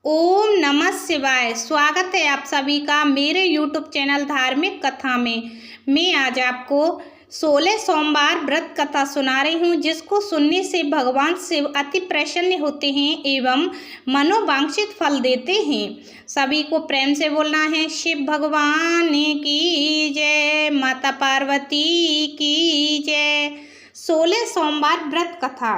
ओम नमः शिवाय। स्वागत है आप सभी का मेरे YouTube चैनल धार्मिक कथा में। मैं आज आपको 16 सोमवार व्रत कथा सुना रही हूँ, जिसको सुनने से भगवान शिव अति प्रसन्न होते हैं एवं मनोवांछित फल देते हैं। सभी को प्रेम से बोलना है शिव भगवान की जय, माता पार्वती की जय। 16 सोमवार व्रत कथा।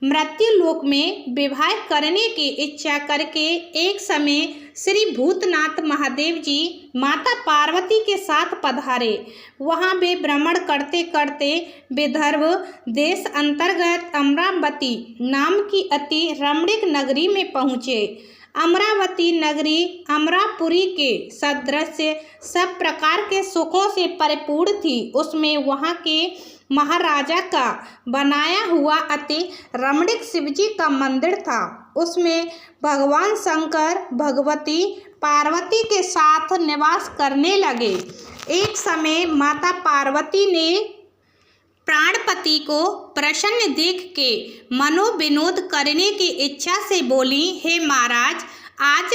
मृत्यु लोक में विवाह करने की इच्छा करके एक समय श्री भूतनाथ महादेव जी माता पार्वती के साथ पधारे। वहां वे भ्रमण करते करते विदर्भ देश अंतर्गत अमरावती नाम की अति रमणीक नगरी में पहुँचे। अमरावती नगरी अमरापुरी के सदृश सब प्रकार के सुखों से परिपूर्ण थी। उसमें वहाँ के महाराजा का बनाया हुआ अति रमणीक शिवजी का मंदिर था। उसमें भगवान शंकर भगवती पार्वती के साथ निवास करने लगे। एक समय माता पार्वती ने प्राणपति को प्रसन्न देख के मनोविनोद करने की इच्छा से बोली, हे महाराज, आज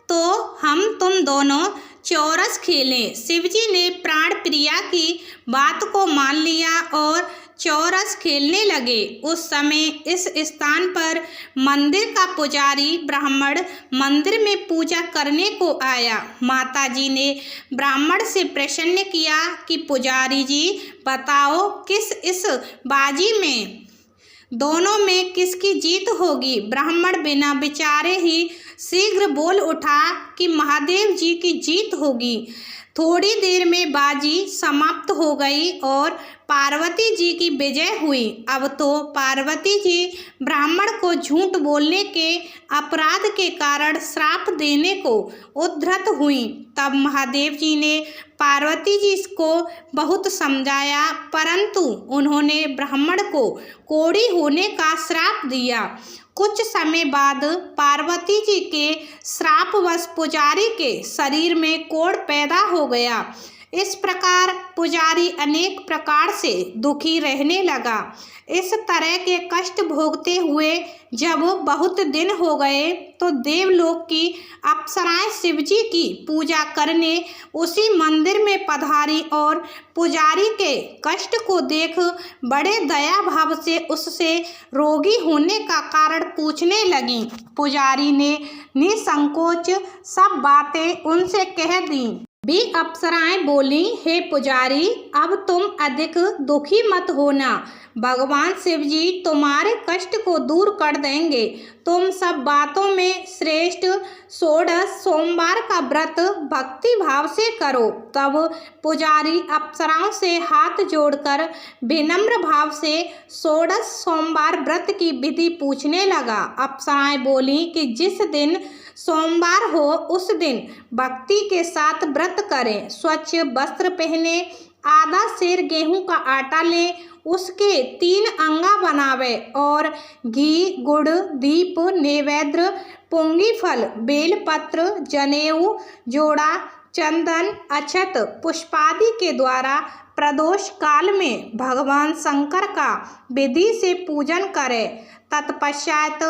तो हम तुम दोनों चौरस खेलें। शिवजी ने प्राण प्रिया की बात को मान लिया और चौरस खेलने लगे। उस समय इस स्थान पर मंदिर का पुजारी ब्राह्मण मंदिर में पूजा करने को आया। माताजी ने ब्राह्मण से प्रश्न किया कि पुजारी जी, बताओ किस इस बाजी में दोनों में किसकी जीत होगी। ब्राह्मण बिना विचारे ही शीघ्र बोल उठा कि महादेव जी की जीत होगी। थोड़ी देर में बाजी समाप्त हो गई और पार्वती जी की विजय हुई। अब तो पार्वती जी ब्राह्मण को झूठ बोलने के अपराध के कारण श्राप देने को उद्धत हुई। तब महादेव जी ने पार्वती जी को बहुत समझाया, परंतु उन्होंने ब्राह्मण को कोढ़ी होने का श्राप दिया। कुछ समय बाद पार्वती जी के श्रापवश पुजारी के शरीर में कोढ़ पैदा हो गया। इस प्रकार पुजारी अनेक प्रकार से दुखी रहने लगा। इस तरह के कष्ट भोगते हुए जब बहुत दिन हो गए तो देवलोक की अप्सराएं शिवजी की पूजा करने उसी मंदिर में पधारी और पुजारी के कष्ट को देख बड़े दया भाव से उससे रोगी होने का कारण पूछने लगीं। पुजारी ने निसंकोच सब बातें उनसे कह दी। भी अप्सराएं बोली, हे पुजारी, अब तुम अधिक दुखी मत होना। भगवान शिवजी तुम्हारे कष्ट को दूर कर देंगे। तुम सब बातों में श्रेष्ठ 16 सोमवार का व्रत भक्ति भाव से करो। तब पुजारी अप्सराओं से हाथ जोड़कर विनम्र भाव से 16 सोमवार व्रत की विधि पूछने लगा। अप्सराएं बोली कि जिस दिन सोमवार हो उस दिन भक्ति के साथ व्रत करें। स्वच्छ वस्त्र पहने, आधा सेर गेहूं का आटा लें, उसके 3 अंगा बनावे और घी, गुड़, दीप, नैवेद्य, पुंगी फल, बेलपत्र, जनेऊ, जोड़ा, चंदन, अक्षत, पुष्पादि के द्वारा प्रदोष काल में भगवान शंकर का विधि से पूजन करें। तत्पश्चात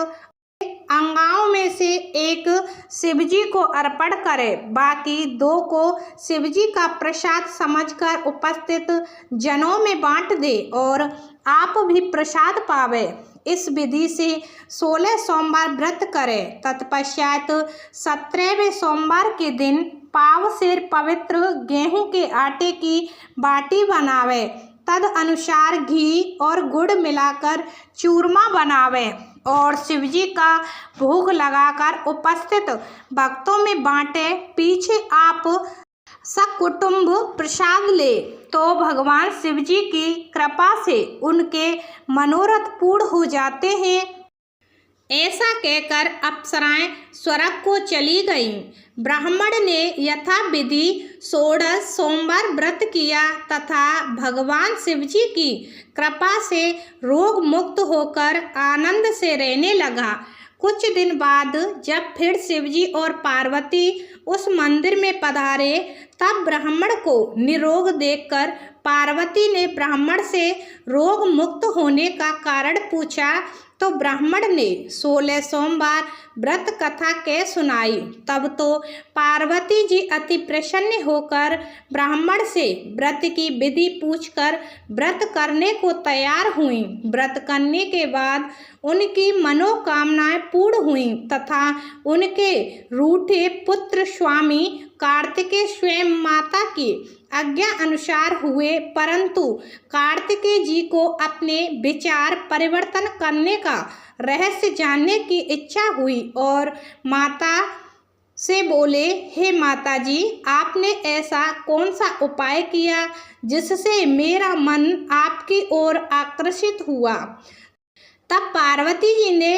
अंगाओं में से एक शिवजी को अर्पण करें, बाकी 2 को शिवजी का प्रसाद समझकर उपस्थित जनों में बांट दे और आप भी प्रसाद पावे। इस विधि से 16 सोमवार व्रत करें। तत्पश्चात 17वें सोमवार के दिन पाव सेर पवित्र गेहूं के आटे की बाटी बनावे। तद अनुसार घी और गुड़ मिलाकर चूरमा बनावे और शिवजी का भोग लगाकर उपस्थित भक्तों में बांटे। पीछे आप सकुटुंब प्रसाद ले तो भगवान शिवजी की कृपा से उनके मनोरथ पूर्ण हो जाते हैं। ऐसा कहकर अप्सराएं स्वर्ग को चली गईं। ब्राह्मण ने यथाविधि 16 सोमवार व्रत किया तथा भगवान शिवजी की कृपा से रोग मुक्त होकर आनंद से रहने लगा। कुछ दिन बाद जब फिर शिवजी और पार्वती उस मंदिर में पधारे, तब ब्राह्मण को निरोग देखकर पार्वती ने ब्राह्मण से रोग मुक्त होने का कारण पूछा तो ब्राह्मण ने 16 सोमवार व्रत कथा कह सुनाई। तब तो पार्वती जी अति प्रसन्न होकर ब्राह्मण से व्रत की विधि पूछकर व्रत करने को तैयार हुई। व्रत करने के बाद उनकी मनोकामनाएं पूर्ण हुई तथा उनके रूठे पुत्र स्वामी कार्तिकेय स्वयं माता की आज्ञा अनुसार हुए, परंतु कार्तिकेय जी को अपने विचार परिवर्तन करने का रहस्य जानने की इच्छा हुई और माता से बोले, हे माता जी, आपने ऐसा कौन सा उपाय किया जिससे मेरा मन आपकी ओर आकर्षित हुआ। तब पार्वती जी ने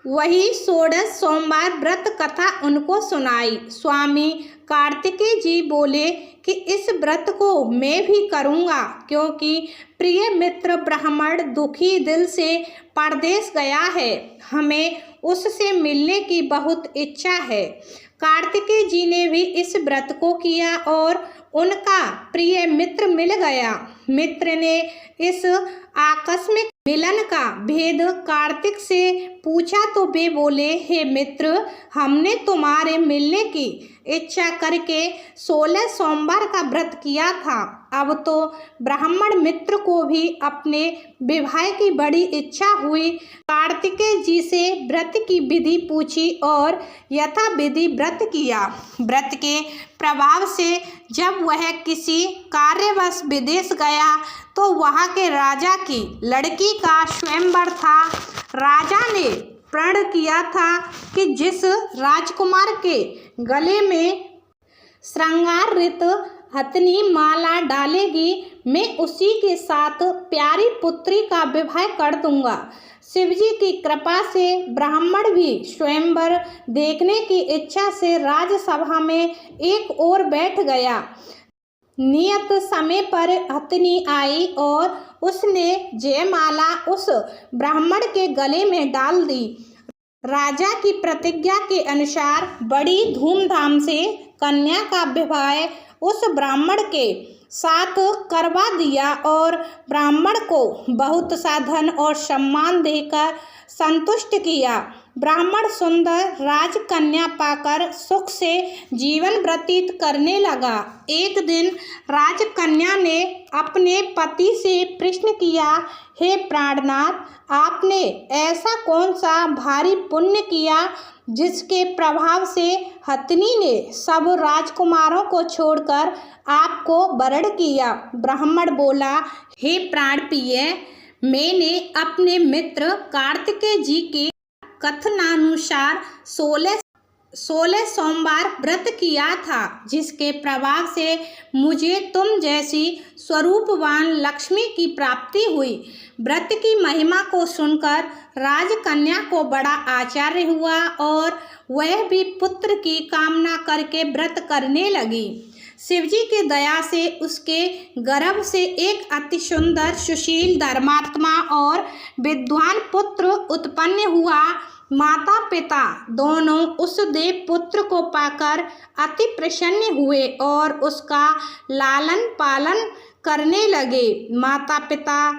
वही 16 सोमवार व्रत कथा उनको सुनाई। स्वामी कार्तिकेय जी बोले कि इस व्रत को मैं भी करूँगा, क्योंकि प्रिय मित्र ब्राह्मण दुखी दिल से परदेश गया है, हमें उससे मिलने की बहुत इच्छा है। कार्तिकेय जी ने भी इस व्रत को किया और उनका प्रिय मित्र मिल गया। मित्र ने इस आकस्मिक मिलन का भेद कार्तिक से पूछा तो वे बोले, हे मित्र, हमने तुम्हारे मिलने की इच्छा करके 16 सोमवार का व्रत किया था। अब तो ब्राह्मण मित्र को भी अपने विवाह की बड़ी इच्छा हुई। कार्तिकेय जी से व्रत की विधि पूछी और यथा विधि व्रत किया। व्रत के प्रभाव से जब वह किसी कार्यवश विदेश गया तो वहाँ के राजा की लड़की का स्वयंवर था। राजा ने प्रण किया था कि जिस राजकुमार के गले में श्रृंगारित हथनी माला डालेगी, मैं उसी के साथ प्यारी पुत्री का विवाह कर दूंगा। शिवजी की कृपा से ब्राह्मण भी स्वयंवर देखने की इच्छा से राजसभा में एक ओर बैठ गया। नियत समय पर हथनी आई और उसने जयमाला उस ब्राह्मण के गले में डाल दी। राजा की प्रतिज्ञा के अनुसार बड़ी धूमधाम से कन्या का विवाह उस ब्राह्मण के साथ करवा दिया और ब्राह्मण को बहुत सा धन और सम्मान देकर संतुष्ट किया। ब्राह्मण सुंदर राजकन्या पाकर सुख से जीवन व्यतीत करने लगा। एक दिन राजकन्या ने अपने पति से प्रश्न किया, हे प्राणनाथ, आपने ऐसा कौन सा भारी पुण्य किया जिसके प्रभाव से हथनी ने सब राजकुमारों को छोड़कर आपको वरण किया। ब्राह्मण बोला, हे प्राणप्रिय, मैंने अपने मित्र कार्तिकेय जी के कथनानुसार 16 सोमवार व्रत किया था, जिसके प्रभाव से मुझे तुम जैसी स्वरूपवान लक्ष्मी की प्राप्ति हुई। व्रत की महिमा को सुनकर राजकन्या को बड़ा आश्चर्य हुआ और वह भी पुत्र की कामना करके व्रत करने लगी। शिवजी की दया से उसके गर्भ से एक अति सुंदर, सुशील, धर्मात्मा और विद्वान पुत्र उत्पन्न हुआ। माता पिता दोनों उस देव पुत्र को पाकर अति प्रसन्न हुए और उसका लालन पालन करने लगे। माता पिता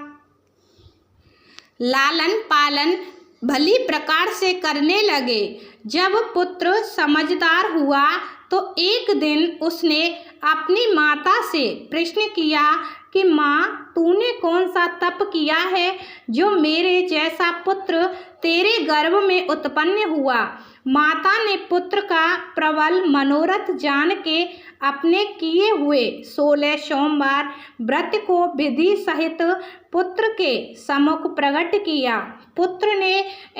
लालन पालन भली प्रकार से करने लगे। जब पुत्र समझदार हुआ तो एक दिन उसने अपनी माता से प्रश्न किया कि माँ, तूने कौन सा तप किया है जो मेरे जैसा पुत्र तेरे गर्भ में उत्पन्न हुआ। माता ने पुत्र का प्रबल मनोरथ जान के अपने किए हुए 16 सोमवार व्रत को विधि सहित पुत्र के सम्मुख प्रकट किया। पुत्र ने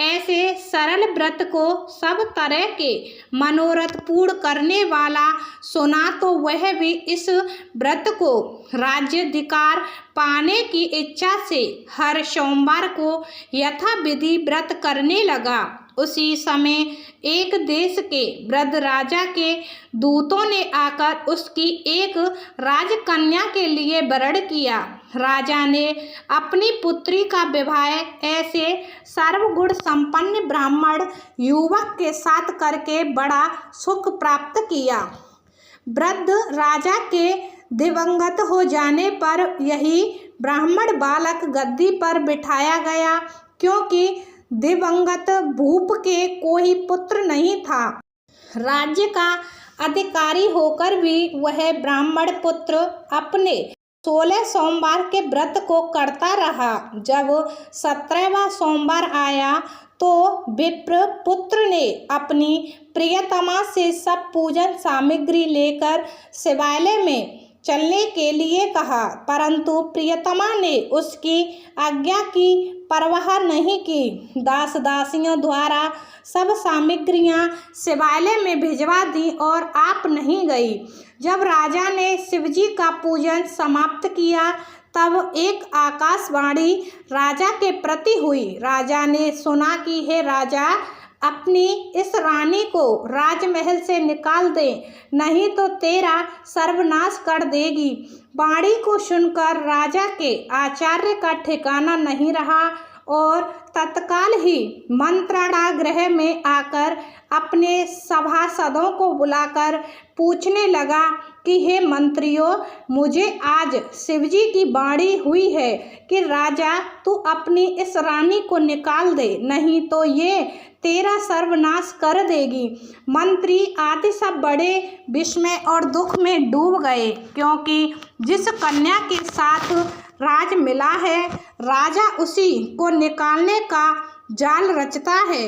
ऐसे सरल व्रत को सब तरह के मनोरथ पूर्ण करने वाला सुना तो वह भी इस व्रत को राज्याधिकार पाने की इच्छा से हर सोमवार को यथाविधि व्रत करने लगा। उसी समय एक देश के वृद्ध राजा के दूतों ने आकर उसकी एक राजकन्या के लिए वरण किया। राजा ने अपनी पुत्री का विवाह ऐसे सर्वगुण संपन्न ब्राह्मण युवक के साथ करके बड़ा सुख प्राप्त किया। वृद्ध राजा के दिवंगत हो जाने पर यही ब्राह्मण बालक गद्दी पर बिठाया गया, क्योंकि दिवंगत भूप के कोई पुत्र नहीं था। राज्य का अधिकारी होकर भी वह ब्राह्मण पुत्र अपने 16 सोमवार के व्रत को करता रहा। जब 17वां सोमवार आया तो विप्र पुत्र ने अपनी प्रियतमा से सब पूजन सामग्री लेकर शिवालय में चलने के लिए कहा, परंतु प्रियतमा ने उसकी आज्ञा की परवाह नहीं की। दास दासियों द्वारा सब सामग्रियां शिवालय में भिजवा दी और आप नहीं गई। जब राजा ने शिवजी का पूजन समाप्त किया तब एक आकाशवाणी राजा के प्रति हुई। राजा ने सुना कि हे राजा, अपनी इस रानी को राजमहल से निकाल दे, नहीं तो तेरा सर्वनाश कर देगी। वाणी को सुनकर राजा के आचार्य का ठिकाना नहीं रहा और तत्काल ही मंत्रणा गृह में आकर अपने सभासदों को बुलाकर पूछने लगा कि हे मंत्रियों, मुझे आज शिवजी की वाणी हुई है कि राजा तू अपनी इस रानी को निकाल दे, नहीं तो ये तेरा सर्वनाश कर देगी। मंत्री आदि सब बड़े विस्मय और दुख में डूब गए, क्योंकि जिस कन्या के साथ राज मिला है राजा उसी को निकालने का जाल रचता है।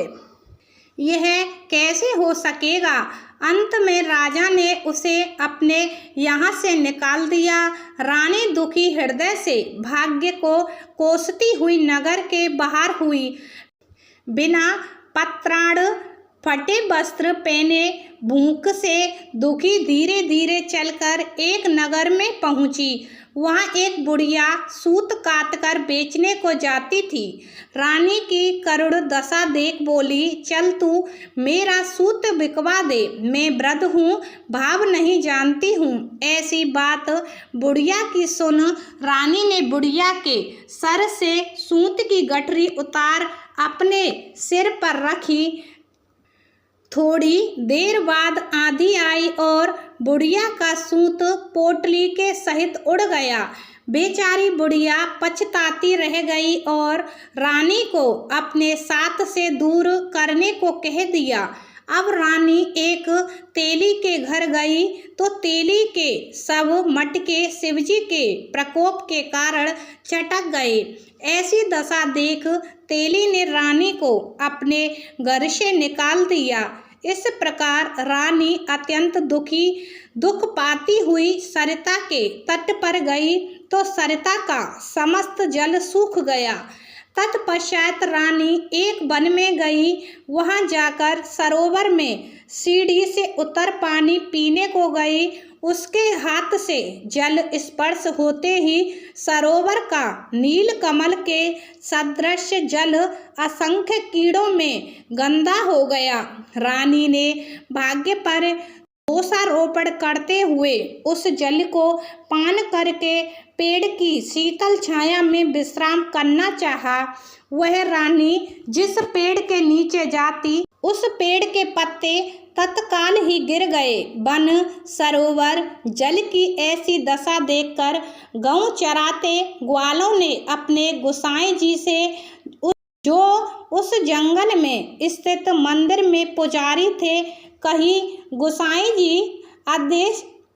यह कैसे हो सकेगा। अंत में राजा ने उसे अपने यहाँ से निकाल दिया। रानी दुखी हृदय से भाग्य को कोसती हुई नगर के बाहर हुई। बिना पत्राण फटे वस्त्र पहने भूख से दुखी धीरे धीरे चलकर एक नगर में पहुंची। वहां एक बुढ़िया सूत काटकर बेचने को जाती थी। रानी की करुण दशा देख बोली, चल तू मेरा सूत बिकवा दे, मैं वृद्ध हूँ, भाव नहीं जानती हूँ। ऐसी बात बुढ़िया की सुन रानी ने बुढ़िया के सर से सूत की गठरी उतार अपने सिर पर रखी। थोड़ी देर बाद आंधी आई और बुढ़िया का सूत पोटली के सहित उड़ गया। बेचारी बुढ़िया पछताती रह गई और रानी को अपने साथ से दूर करने को कह दिया। अब रानी एक तेली के घर गई तो तेली के सब मटके शिवजी के प्रकोप के कारण चटक गए। ऐसी दशा देख तेली ने रानी को अपने घर से निकाल दिया। इस प्रकार रानी अत्यंत दुख पाती हुई सरिता के तट पर गई तो सरिता का समस्त जल सूख गया। तत्पश्चात रानी एक वन में गई। वहां जाकर सरोवर में सीढ़ी से उतर पानी पीने को गई। उसके हाथ से जल स्पर्श होते ही सरोवर का नील कमल के सदृश जल असंख्य कीड़ों में गंदा हो गया। रानी ने भाग्य पर दोषारोपण करते हुए उस जल को पान करके पेड़ की शीतल छाया में विश्राम करना चाहा। वह रानी जिस पेड़ के नीचे जाती उस पेड़ के पत्ते तत्काल ही गिर गए। वन सरोवर जल की ऐसी दशा देखकर गऊ चराते ग्वालों ने अपने गोसाई जी से जो उस जंगल में स्थित मंदिर में पुजारी थे कही। गोसाई जी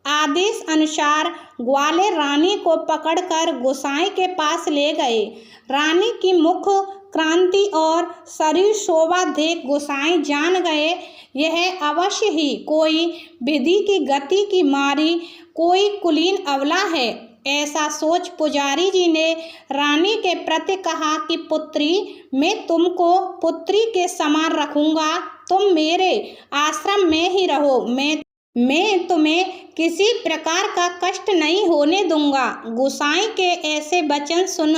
आदेश अनुसार ग्वाले रानी को पकड़कर गोसाई के पास ले गए। रानी की मुख क्रांति और शरीर शोभा देख गोसाई जान गए यह अवश्य ही कोई विधि की गति की मारी कोई कुलीन अवला है। ऐसा सोच पुजारी जी ने रानी के प्रति कहा कि पुत्री, मैं तुमको पुत्री के समान रखूंगा, तुम मेरे आश्रम में ही रहो, मैं तुम्हें किसी प्रकार का कष्ट नहीं होने दूंगा। गोसाई के ऐसे वचन सुन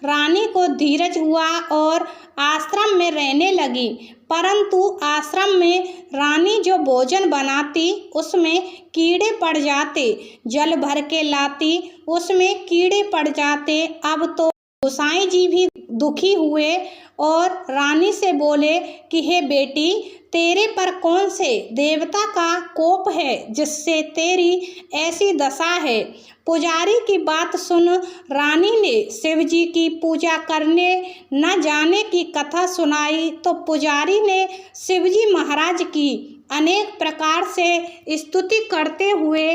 रानी को धीरज हुआ और आश्रम में रहने लगी। परंतु आश्रम में रानी जो भोजन बनाती उसमें कीड़े पड़ जाते, जल भर के लाती उसमें कीड़े पड़ जाते। अब तो गोसाई जी भी दुखी हुए और रानी से बोले कि हे बेटी, तेरे पर कौन से देवता का कोप है जिससे तेरी ऐसी दशा है। पुजारी की बात सुन रानी ने शिव जी की पूजा करने न जाने की कथा सुनाई तो पुजारी ने शिव जी महाराज की अनेक प्रकार से स्तुति करते हुए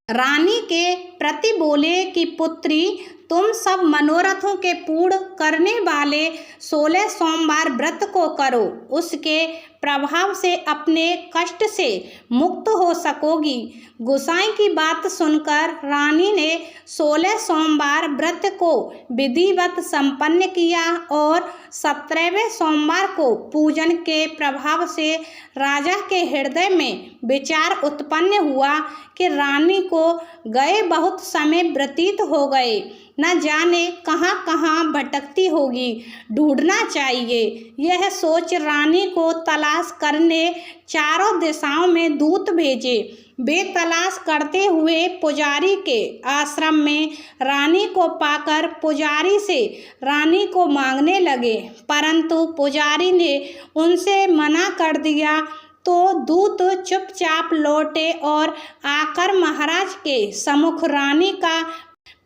रानी के प्रति बोले कि पुत्री, तुम सब मनोरथों के पूर्ण करने वाले 16 सोमवार व्रत को करो, उसके प्रभाव से अपने कष्ट से मुक्त हो सकोगी। गोसाई की बात सुनकर रानी ने 16 सोमवार व्रत को विधिवत संपन्न किया और 17वें सोमवार को पूजन के प्रभाव से राजा के हृदय में विचार उत्पन्न हुआ कि रानी को गए बहुत समय व्यतीत हो गए, न जाने कहाँ कहाँ भटकती होगी, ढूंढना चाहिए। यह सोच रानी को तलाश करने चारों दिशाओं में दूत भेजे। वे तलाश करते हुए पुजारी के आश्रम में रानी को पाकर पुजारी से रानी को मांगने लगे, परंतु पुजारी ने उनसे मना कर दिया तो दूत चुपचाप लौटे और आकर महाराज के सम्मुख रानी का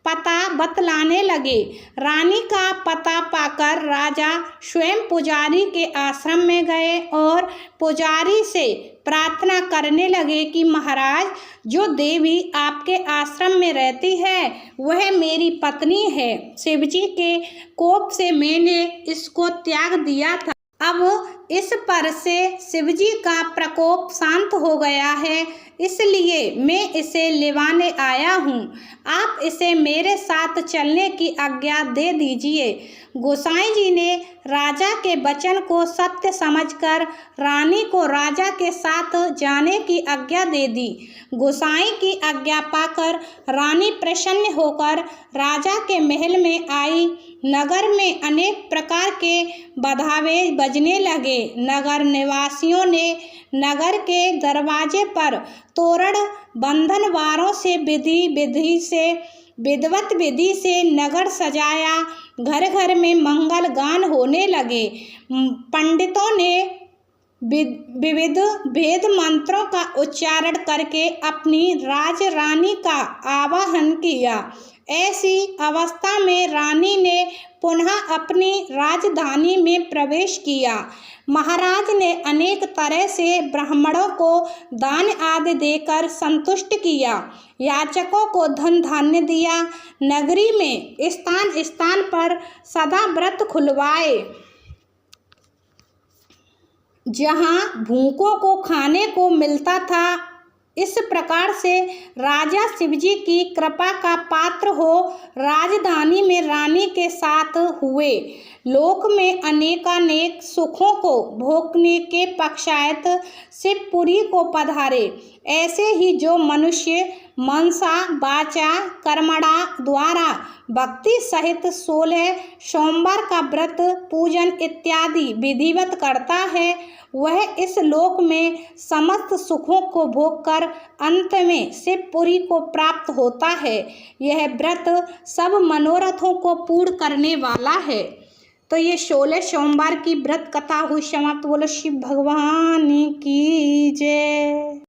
पता बतलाने लगे। रानी का पता पाकर राजा स्वयं पुजारी के आश्रम में गए और पुजारी से प्रार्थना करने लगे कि महाराज, जो देवी आपके आश्रम में रहती है वह मेरी पत्नी है। शिवजी के कोप से मैंने इसको त्याग दिया था, अब इस पर से शिवजी का प्रकोप शांत हो गया है, इसलिए मैं इसे लिवाने आया हूँ। आप इसे मेरे साथ चलने की आज्ञा दे दीजिए। गोसाई जी ने राजा के वचन को सत्य समझकर रानी को राजा के साथ जाने की आज्ञा दे दी। गोसाई की आज्ञा पाकर रानी प्रसन्न होकर राजा के महल में आई। नगर में अनेक प्रकार के बधावे बजने लगे। नगर निवासियों ने नगर के दरवाजे पर तोरण बंधन वारों से विधिवत विधि से नगर सजाया। घर घर में मंगल गान होने लगे। पंडितों ने विविध वेद मंत्रों का उच्चारण करके अपनी राज रानी का आवाहन किया। ऐसी अवस्था में रानी ने पुनः अपनी राजधानी में प्रवेश किया। महाराज ने अनेक तरह से ब्राह्मणों को दान आदि देकर संतुष्ट किया। याचकों को धन धान्य दिया। नगरी में स्थान स्थान पर सदा व्रत खुलवाए, जहाँ भूखों को खाने को मिलता था। इस प्रकार से राजा शिवजी की कृपा का पात्र हो राजधानी में रानी के साथ हुए। लोक में अनेकानेक सुखों को भोगने के पश्चात शिवपुरी को पधारे। ऐसे ही जो मनुष्य मनसा वाचा कर्मणा द्वारा भक्ति सहित 16 सोमवार का व्रत पूजन इत्यादि विधिवत करता है, वह इस लोक में समस्त सुखों को भोगकर अंत में शिवपुरी को प्राप्त होता है। यह व्रत सब मनोरथों को पूर्ण करने वाला है। तो ये 16 सोमवार की व्रत कथा हुई समाप्त। बोलो शिव भगवान की जय।